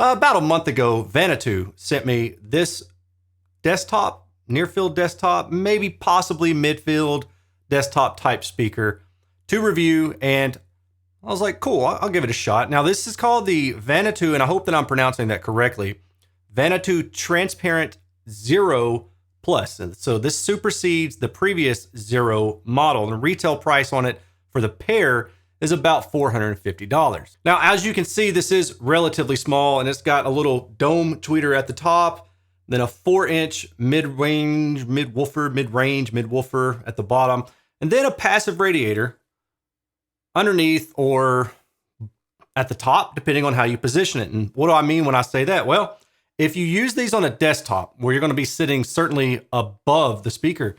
About a month ago, Vanatoo sent me this desktop, near field desktop, maybe possibly midfield desktop type speaker to review, and I was like, cool, I'll give it a shot. Now, this is called the Vanatoo, and I hope that I'm pronouncing that correctly. Vanatoo Transparent Zero Plus. And so this supersedes the previous Zero model. And the retail price on it for the pair is about $450. Now, as you can see, this is relatively small, and it's got a little dome tweeter at the top, then a 4-inch mid-range mid-woofer at the bottom, and then a passive radiator underneath or at the top, depending on how you position it. And what do I mean when I say that? Well, if you use these on a desktop where you're going to be sitting certainly above the speaker,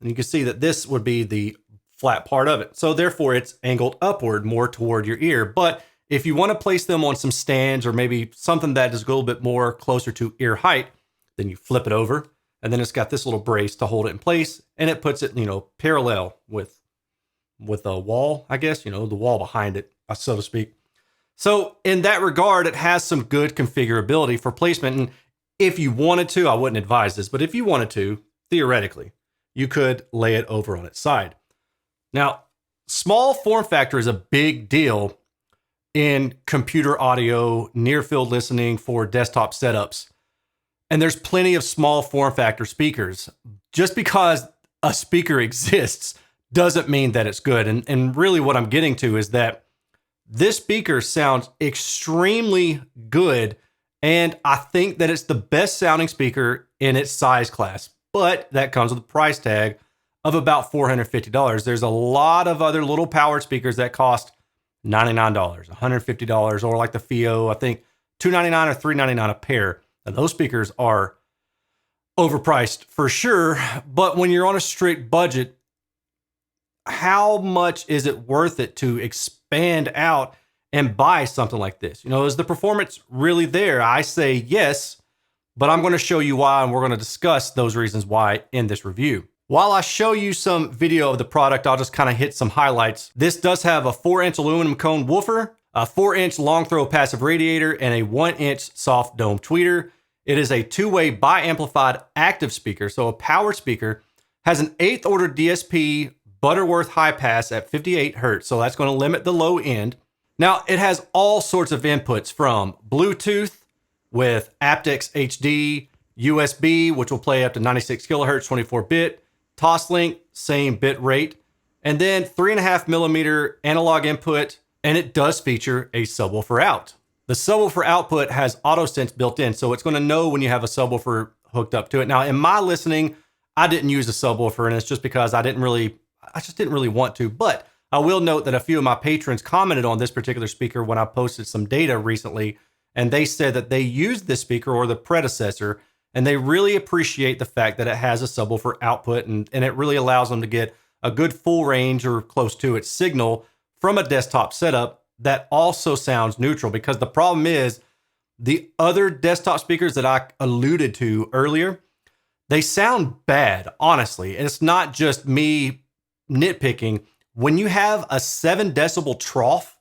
then you can see that this would be the flat part of it. So therefore it's angled upward more toward your ear. But if you want to place them on some stands or maybe something that is a little bit more closer to ear height, then you flip it over, and then it's got this little brace to hold it in place, and it puts it, parallel with a wall, I guess, the wall behind it, so to speak. So in that regard, it has some good configurability for placement. And if you wanted to, I wouldn't advise this, but if you wanted to, theoretically, you could lay it over on its side. Now, small form factor is a big deal in computer audio, near field listening for desktop setups. And there's plenty of small form factor speakers. Just because a speaker exists doesn't mean that it's good. And really what I'm getting to is that this speaker sounds extremely good, and I think that it's the best sounding speaker in its size class, but that comes with a price tag of about $450. There's a lot of other little powered speakers that cost $99, $150, or like the FIO, I think $299 or $399 a pair. And those speakers are overpriced for sure, but when you're on a strict budget, how much is it worth it to expand out and buy something like this? Is the performance really there? I say yes, but I'm going to show you why, and we're going to discuss those reasons why in this review. While I show you some video of the product, I'll just kind of hit some highlights. This does have a 4-inch aluminum cone woofer, a 4-inch long throw passive radiator, and a 1-inch soft dome tweeter. It is a 2-way bi-amplified active speaker, so a power speaker, has an 8th order DSP Butterworth high pass at 58 Hertz, so that's going to limit the low end. Now, it has all sorts of inputs from Bluetooth with aptX HD, USB, which will play up to 96 kilohertz, 24-bit, Toslink, same bit rate, and then 3.5 millimeter analog input, and it does feature a subwoofer out. The subwoofer output has AutoSense built in, so it's going to know when you have a subwoofer hooked up to it. Now, in my listening, I didn't use a subwoofer, and it's just because I just didn't really want to, but I will note that a few of my patrons commented on this particular speaker when I posted some data recently, and they said that they used this speaker or the predecessor, and they really appreciate the fact that it has a subwoofer output, and it really allows them to get a good full range or close to its signal from a desktop setup that also sounds neutral, because the problem is the other desktop speakers that I alluded to earlier, they sound bad, honestly. And it's not just me nitpicking. When you have a 7 decibel trough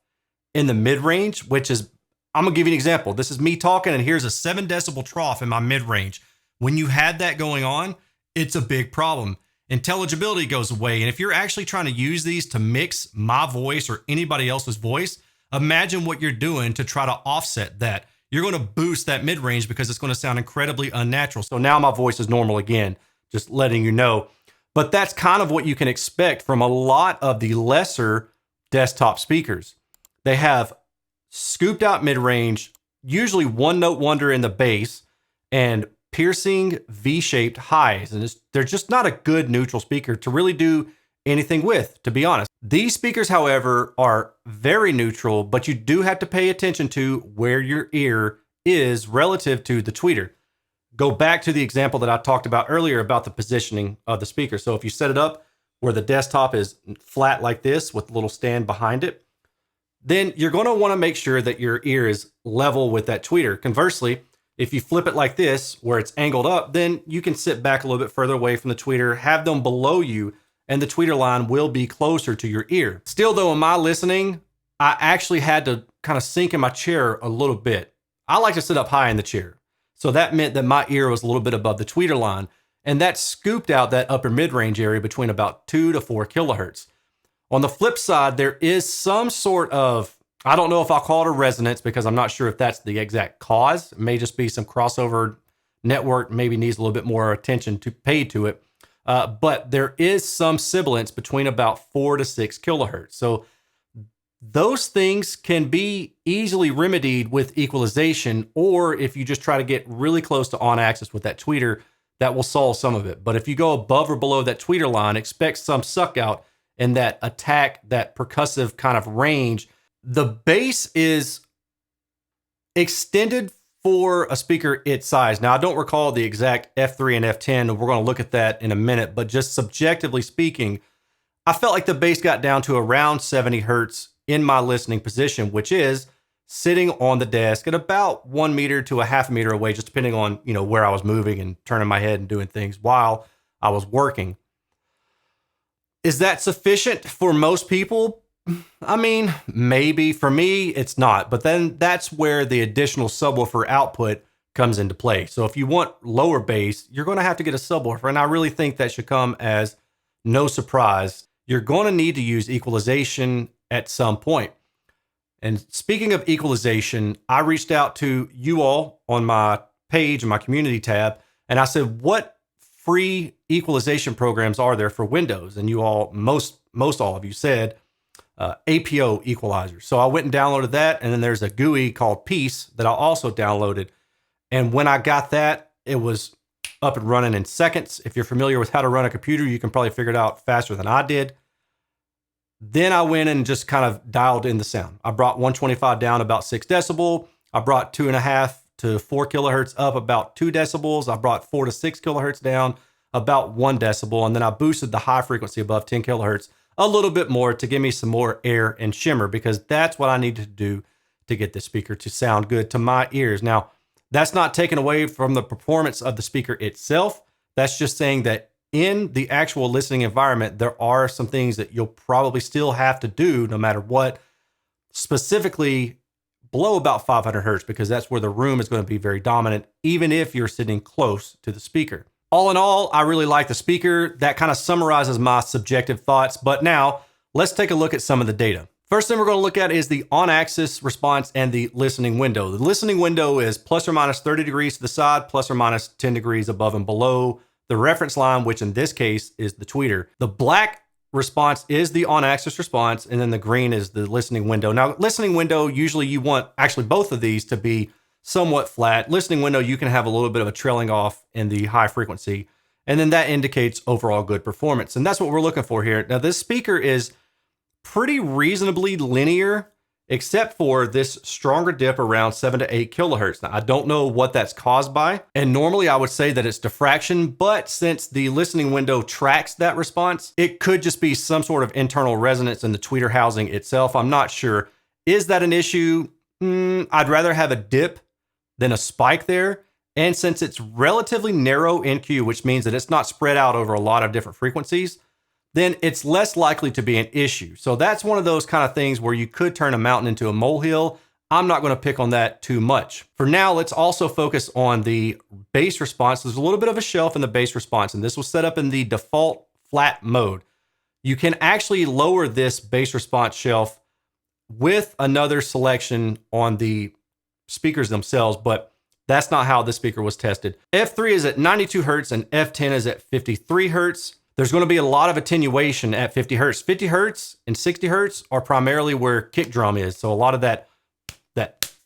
in the mid-range, which is, I'm gonna give you an example. This is me talking, and here's a 7 decibel trough in my mid-range. When you had that going on, it's a big problem. Intelligibility goes away. And if you're actually trying to use these to mix my voice or anybody else's voice, imagine what you're doing to try to offset that. You're going to boost that mid-range because it's going to sound incredibly unnatural. So now my voice is normal again, just letting you know. But that's kind of what you can expect from a lot of the lesser desktop speakers. They have scooped out mid-range, usually one note wonder in the bass, and piercing V-shaped highs. And they're just not a good neutral speaker to really do anything with, to be honest. These speakers, however, are very neutral, but you do have to pay attention to where your ear is relative to the tweeter. Go back to the example that I talked about earlier about the positioning of the speaker. So if you set it up where the desktop is flat like this with a little stand behind it, then you're going to want to make sure that your ear is level with that tweeter. Conversely, if you flip it like this, where it's angled up, then you can sit back a little bit further away from the tweeter, have them below you, and the tweeter line will be closer to your ear. Still though, in my listening, I actually had to kind of sink in my chair a little bit. I like to sit up high in the chair. So that meant that my ear was a little bit above the tweeter line, and that scooped out that upper mid-range area between about 2 to 4 kilohertz. On the flip side, there is some sort of, I don't know if I'll call it a resonance because I'm not sure if that's the exact cause. It may just be some crossover network, maybe needs a little bit more attention paid to it. But there is some sibilance between about 4 to 6 kilohertz. So those things can be easily remedied with equalization, or if you just try to get really close to on axis with that tweeter, that will solve some of it. But if you go above or below that tweeter line, expect some suck out and that attack, that percussive kind of range. The bass is extended for a speaker its size. Now, I don't recall the exact F3 and F10. We're going to look at that in a minute, but just subjectively speaking, I felt like the bass got down to around 70 hertz in my listening position, which is sitting on the desk at about 1 meter to a half a meter away, just depending on, where I was moving and turning my head and doing things while I was working. Is that sufficient for most people? I mean, maybe. For me, it's not. But then that's where the additional subwoofer output comes into play. So if you want lower bass, you're going to have to get a subwoofer. And I really think that should come as no surprise. You're going to need to use equalization at some point. And speaking of equalization, I reached out to you all on my page and my community tab, and I said, what free equalization programs are there for Windows? And you all, most all of you said APO equalizer. So I went and downloaded that, and then there's a GUI called Peace that I also downloaded. And when I got that, it was up and running in seconds. If you're familiar with how to run a computer, you can probably figure it out faster than I did. Then I went and just kind of dialed in the sound. I brought 125 down about 6 decibel. I brought 2.5 to 4 kilohertz up about 2 decibels. I brought 4 to 6 kilohertz down about 1 decibel. And then I boosted the high frequency above 10 kilohertz a little bit more to give me some more air and shimmer, because that's what I needed to do to get this speaker to sound good to my ears. Now, that's not taken away from the performance of the speaker itself. That's just saying that in the actual listening environment, there are some things that you'll probably still have to do no matter what, specifically below about 500 hertz, because that's where the room is going to be very dominant, even if you're sitting close to the speaker. All in all, I really like the speaker. That kind of summarizes my subjective thoughts. But now let's take a look at some of the data. First thing we're going to look at is the on-axis response and the listening window. The listening window is plus or minus 30 degrees to the side, plus or minus 10 degrees above and below the reference line, which in this case is the tweeter. The black response is the on-axis response, and then the green is the listening window. Now, listening window, usually you want actually both of these to be somewhat flat. Listening window, you can have a little bit of a trailing off in the high frequency, and then that indicates overall good performance. And that's what we're looking for here. Now, this speaker is pretty reasonably linear, except for this stronger dip around 7 to 8 kilohertz. Now, I don't know what that's caused by, and normally I would say that it's diffraction, but since the listening window tracks that response, it could just be some sort of internal resonance in the tweeter housing itself. I'm not sure. Is that an issue? I'd rather have a dip than a spike there. And since it's relatively narrow NQ, which means that it's not spread out over a lot of different frequencies, then it's less likely to be an issue. So that's one of those kind of things where you could turn a mountain into a molehill. I'm not going to pick on that too much. For now, let's also focus on the bass response. There's a little bit of a shelf in the bass response, and this was set up in the default flat mode. You can actually lower this bass response shelf with another selection on the speakers themselves, but that's not how this speaker was tested. F3 is at 92 hertz and F10 is at 53 hertz. There's going to be a lot of attenuation at 50 hertz. 50 hertz and 60 hertz are primarily where kick drum is. So a lot of that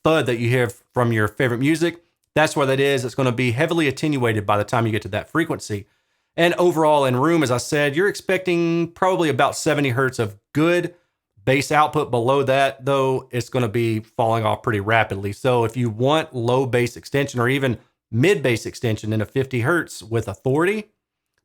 thud that you hear from your favorite music, that's where that is. It's going to be heavily attenuated by the time you get to that frequency. And overall in room, as I said, you're expecting probably about 70 hertz of good bass output. Below that, though, it's going to be falling off pretty rapidly. So if you want low bass extension or even mid bass extension in a 50 hertz with authority,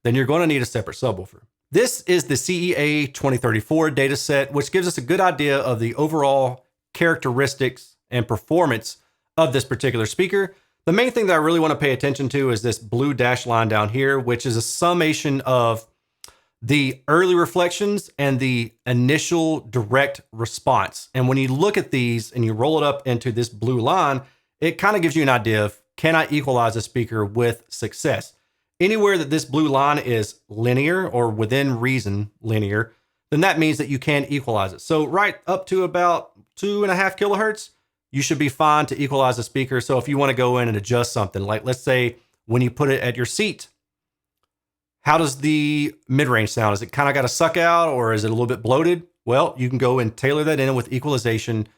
then you're going to need a separate subwoofer. This is the CEA 2034 data set, which gives us a good idea of the overall characteristics and performance of this particular speaker. The main thing that I really want to pay attention to is this blue dash line down here, which is a summation of the early reflections and the initial direct response. And when you look at these and you roll it up into this blue line, it kind of gives you an idea of, can I equalize a speaker with success? Anywhere that this blue line is linear or within reason linear, then that means that you can equalize it. So right up to about 2.5 kilohertz, you should be fine to equalize a speaker. So if you want to go in and adjust something, like let's say when you put it at your seat, how does the mid-range sound? Is it kind of got a suck out, or is it a little bit bloated? Well, you can go and tailor that in with equalization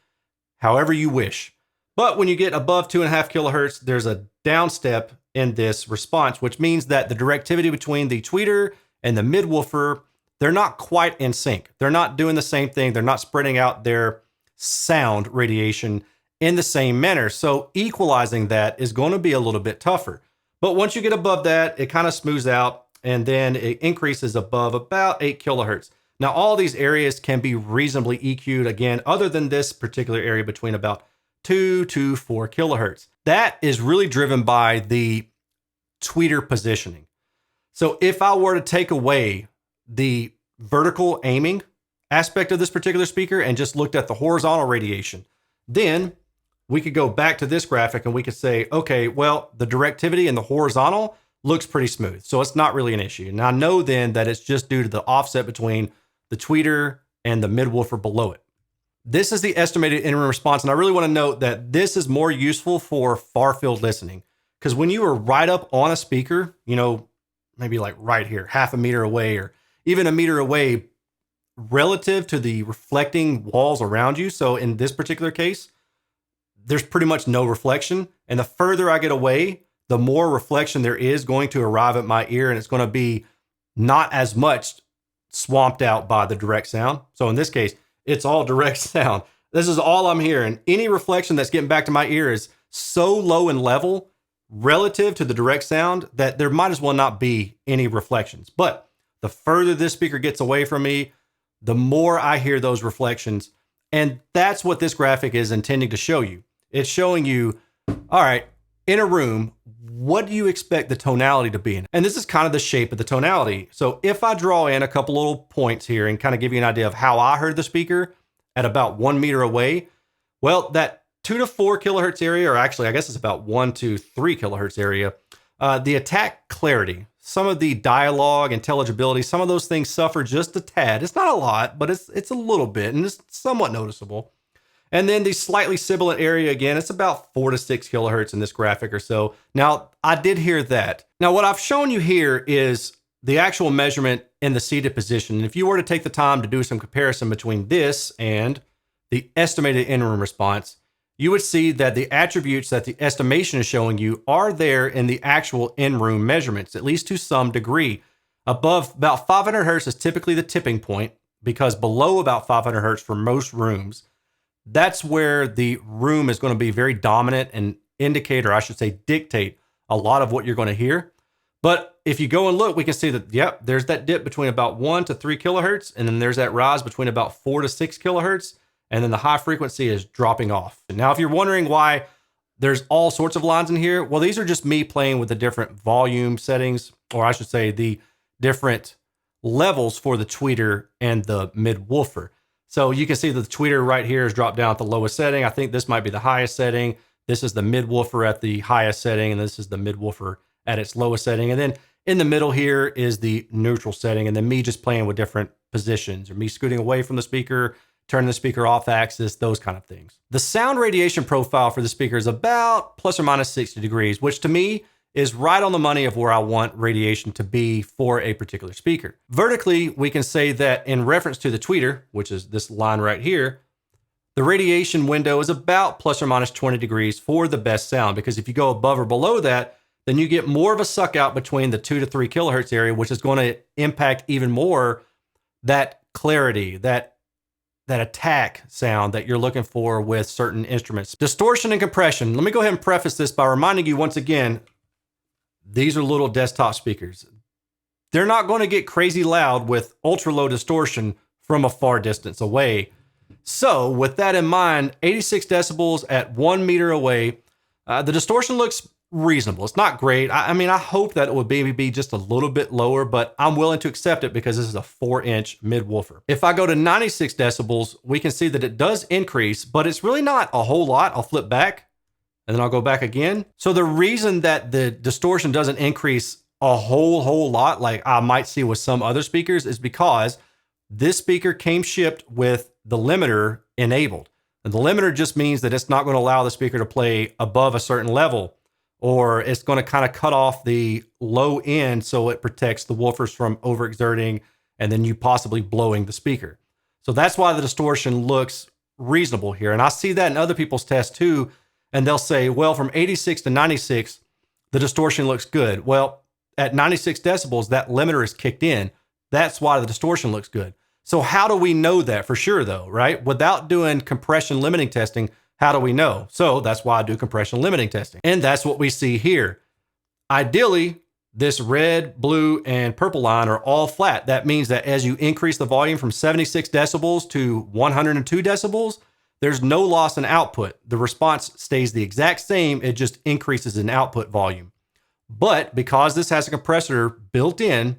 however you wish. But when you get above 2.5 kilohertz, there's a down step in this response, which means that the directivity between the tweeter and the mid-woofer, they're not quite in sync. They're not doing the same thing. They're not spreading out their sound radiation in the same manner. So equalizing that is going to be a little bit tougher. But once you get above that, it kind of smooths out, and then it increases above about 8 kilohertz. Now, all these areas can be reasonably EQ'd, again, other than this particular area between about 2 to 4 kilohertz. That is really driven by the tweeter positioning. So if I were to take away the vertical aiming aspect of this particular speaker and just looked at the horizontal radiation, then we could go back to this graphic and we could say, okay, well, the directivity in the horizontal looks pretty smooth. So it's not really an issue. And I know then that it's just due to the offset between the tweeter and the mid-woofer below it. This is the estimated in-room response. And I really want to note that this is more useful for far field listening, because when you are right up on a speaker, you know, maybe like right here, half a meter away or even a meter away relative to the reflecting walls around you. So in this particular case, there's pretty much no reflection. And the further I get away, the more reflection there is going to arrive at my ear, and it's going to be not as much swamped out by the direct sound. So in this case, it's all direct sound. This is all I'm hearing. Any reflection that's getting back to my ear is so low in level relative to the direct sound that there might as well not be any reflections. But the further this speaker gets away from me, the more I hear those reflections. And that's what this graphic is intending to show you. It's showing you, all right, in a room, what do you expect the tonality to be in? And this is kind of the shape of the tonality. So if I draw in a couple little points here and kind of give you an idea of how I heard the speaker at about 1 meter away, well, that 2 to 4 kilohertz area, or actually, I guess it's about 1 to 3 kilohertz area, the attack clarity, some of the dialogue, intelligibility, some of those things suffer just a tad. It's not a lot, but it's a little bit, and it's somewhat noticeable. And then the slightly sibilant area, again, it's about 4 to 6 kilohertz in this graphic or so. Now, I did hear that. Now, what I've shown you here is the actual measurement in the seated position. And if you were to take the time to do some comparison between this and the estimated in-room response, you would see that the attributes that the estimation is showing you are there in the actual in-room measurements, at least to some degree. Above about 500 hertz is typically the tipping point, because below about 500 hertz for most rooms, that's where the room is going to be very dominant and indicate, or I should say dictate, a lot of what you're going to hear. But if you go and look, we can see that, yep, there's that dip between about 1 to 3 kilohertz. And then there's that rise between about 4 to 6 kilohertz. And then the high frequency is dropping off. And now, if you're wondering why there's all sorts of lines in here, well, these are just me playing with the different volume settings, or I should say the different levels for the tweeter and the mid-woofer. So you can see that the tweeter right here is dropped down at the lowest setting. I think this might be the highest setting. This is the mid-woofer at the highest setting, and this is the mid-woofer at its lowest setting. And then in the middle here is the neutral setting, and then me just playing with different positions, or me scooting away from the speaker, turning the speaker off axis, those kind of things. The sound radiation profile for the speaker is about plus or minus 60 degrees, which to me is right on the money of where I want radiation to be for a particular speaker. Vertically, we can say that in reference to the tweeter, which is this line right here, the radiation window is about plus or minus 20 degrees for the best sound, because if you go above or below that, then you get more of a suck out between the 2 to 3 kilohertz area, which is going to impact even more that clarity, that attack sound that you're looking for with certain instruments. Distortion and compression. Let me go ahead and preface this by reminding you once again, these are little desktop speakers. They're not going to get crazy loud with ultra low distortion from a far distance away. So with that in mind, 86 decibels at 1 meter away, the distortion looks reasonable. It's not great. I mean, I hope that it would maybe be just a little bit lower, but I'm willing to accept it because this is a 4-inch mid-woofer. If I go to 96 decibels, we can see that it does increase, but it's really not a whole lot. I'll flip back. and then I'll go back again. So the reason that the distortion doesn't increase a whole lot like I might see with some other speakers is because this speaker came shipped with the limiter enabled. And the limiter just means that it's not going to allow the speaker to play above a certain level, or it's going to kind of cut off the low end so it protects the woofers from overexerting and then you possibly blowing the speaker. So that's why the distortion looks reasonable here. And I see that in other people's tests too. And they'll say, well, from 86 to 96, the distortion looks good. Well, at 96 decibels, that limiter is kicked in. That's why the distortion looks good. So how do we know that for sure though, right? Without doing compression limiting testing, how do we know? So that's why I do compression limiting testing. And that's what we see here. Ideally, this red, blue, and purple line are all flat. That means that as you increase the volume from 76 decibels to 102 decibels, there's no loss in output. The response stays the exact same. It just increases in output volume. But because this has a compressor built in,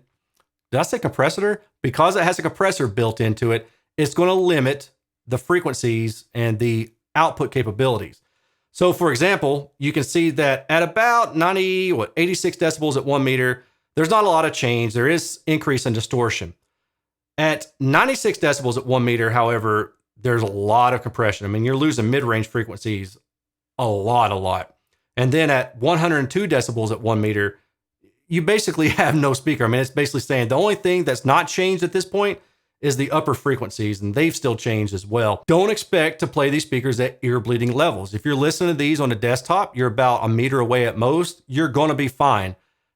did I say compressor? Because it has a compressor built into it, it's going to limit the frequencies and the output capabilities. So for example, you can see that at about 86 decibels at 1 meter, there's not a lot of change. There is increase in distortion. At 96 decibels at 1 meter, however, there's a lot of compression. I mean, you're losing mid-range frequencies a lot. And then at 102 decibels at 1 meter, you basically have no speaker. I mean, it's basically saying the only thing that's not changed at this point is the upper frequencies, and they've still changed as well. Don't expect to play these speakers at ear bleeding levels. If you're listening to these on a desktop, you're about a meter away at most, you're gonna be fine.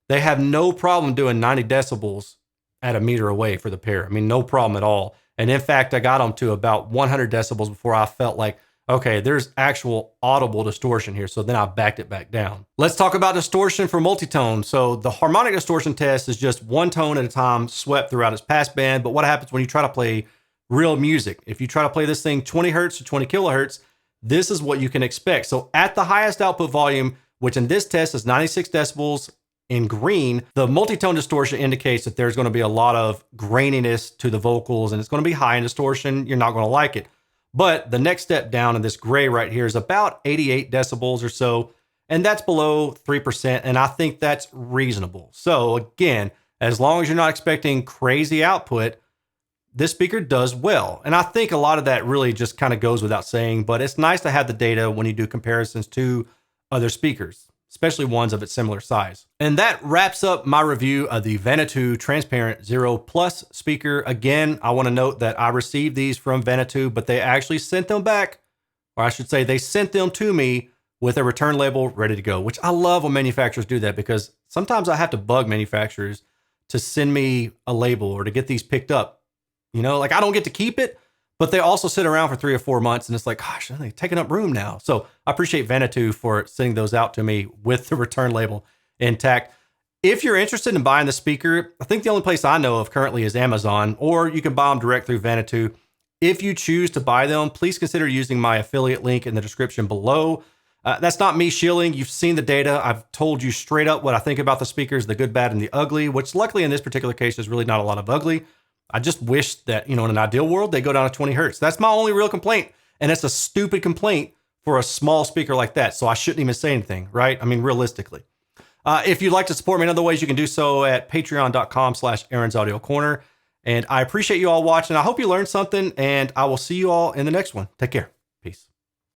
They have no problem doing 90 decibels at a meter away for the pair. I mean, no problem at all. And in fact, I got them to about 100 decibels before I felt like, okay, there's actual audible distortion here. So then I backed it back down. Let's talk about distortion for multitone. So the harmonic distortion test is just one tone at a time swept throughout its passband. But what happens when you try to play real music? If you try to play this thing 20 hertz to 20 kilohertz, this is what you can expect. So at the highest output volume, which in this test is 96 decibels in green, the multitone distortion indicates that there's going to be a lot of graininess to the vocals and it's going to be high in distortion. You're not going to like it. But the next step down in this gray right here is about 88 decibels or so, and that's below 3%, and I think that's reasonable. So again, as long as you're not expecting crazy output, this speaker does well. And I think a lot of that really just kind of goes without saying, but it's nice to have the data when you do comparisons to other speakers, especially ones of its similar size. And that wraps up my review of the Vanatoo Transparent Zero Plus speaker. Again, I want to note that I received these from Vanatoo, but they actually sent them back, or I should say they sent them to me with a return label ready to go, which I love when manufacturers do that because sometimes I have to bug manufacturers to send me a label or to get these picked up. You know, like I don't get to keep it, but they also sit around for 3 or 4 months and it's like, gosh, they're taking up room now. So I appreciate Vanatoo for sending those out to me with the return label intact. If you're interested in buying the speaker, I think the only place I know of currently is Amazon, or you can buy them direct through Vanatoo. If you choose to buy them, please consider using my affiliate link in the description below. That's not me shilling. You've seen the data. I've told you straight up what I think about the speakers, the good, bad, and the ugly, which luckily in this particular case, there's really not a lot of ugly. I just wish that, in an ideal world, they go down to 20 hertz. That's my only real complaint. And it's a stupid complaint for a small speaker like that. So I shouldn't even say anything, right? I mean, realistically. If you'd like to support me in other ways, you can do so at patreon.com/Erin's Audio Corner. And I appreciate you all watching. I hope you learned something, and I will see you all in the next one. Take care. Peace.